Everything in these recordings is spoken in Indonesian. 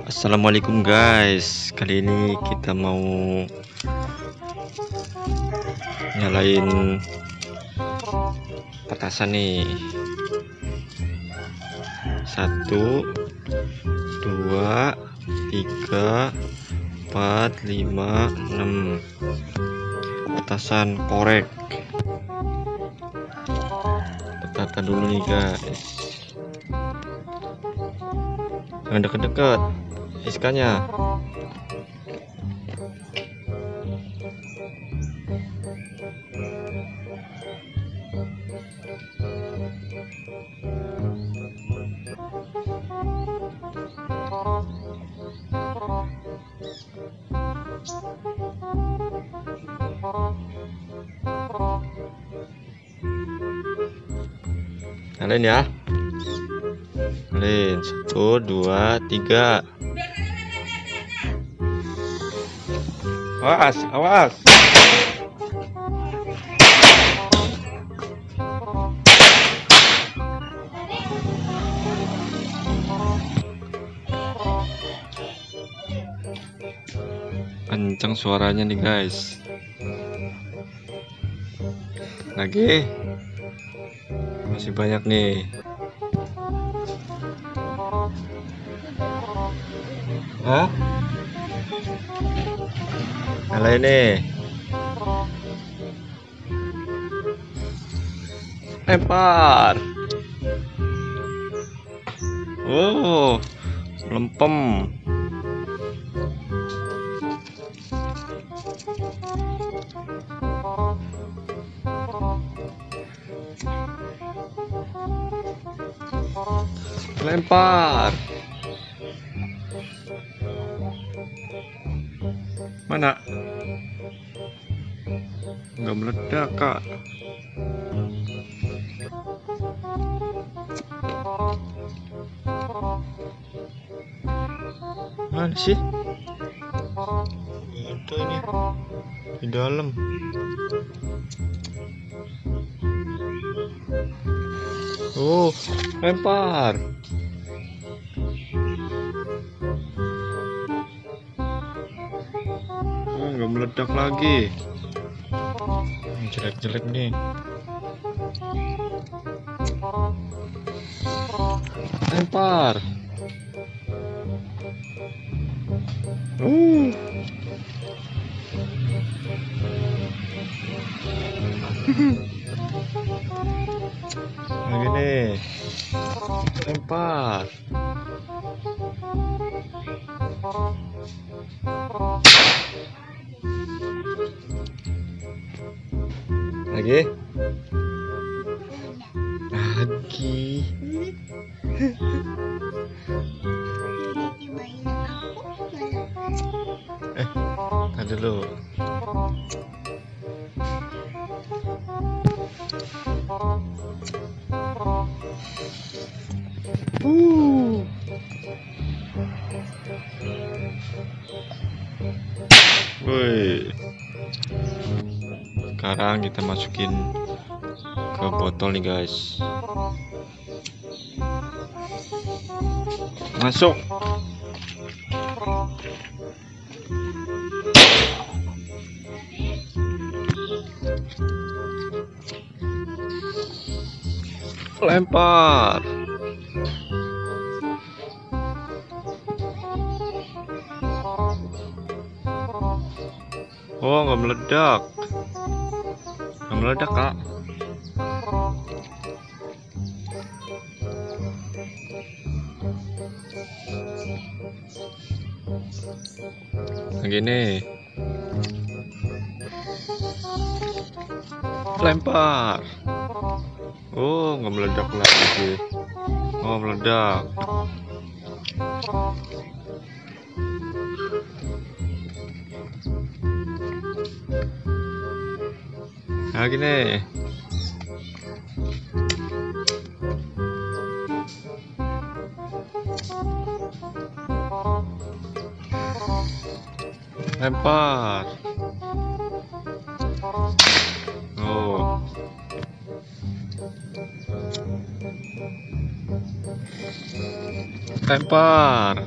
Assalamualaikum guys, kali ini kita mau nyalain petasan nih. 1 2 3 4 5 6 petasan korek. Tata dulu nih guys, jangan deket-deket iskanya. Nyalain ya, nyalain 1 2 3. Awas, awas. Kencang suaranya nih guys. Lagi masih banyak nih. Hah? Nyalain nih. Lempar. Oh, lempem. Lempar. Mana? Nggak meledak kak. Mana sih? Itu ini di dalam. Oh, lempar. Nggak meledak lagi. Jelek-jelek nih. Lempar. Lagi nih. Lempar. Lagi. Tadi dulu. Woi. Sekarang kita masukin ke botol nih guys. Masuk. Lempar. Oh, nggak meledak. Nggak meledak kak. Gini. Lempar. Oh, nggak meledak lagi. Oh, meledak. Nah, gini. Lempar. Oh. lempar.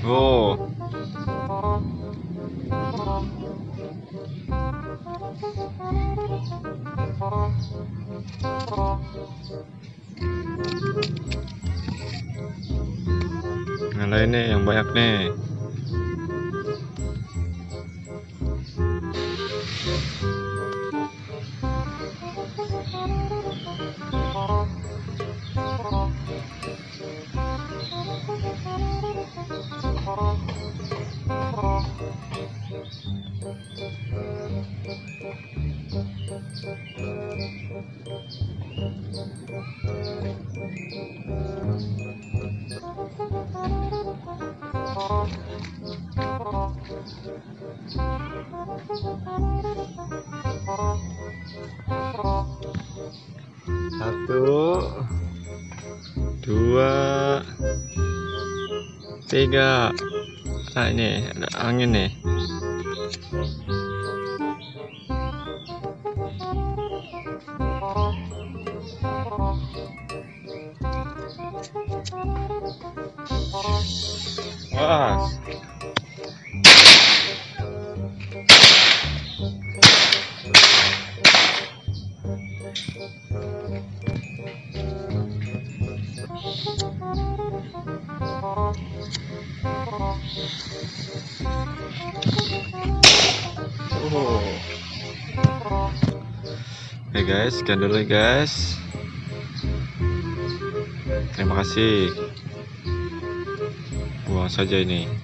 Oh. Nyalain nih yang banyak nih. Satu, dua, tiga. Nah ini ada angin nih. Wah. Oke guys, sekian dulu ya guys. Terima kasih. Buang saja ini.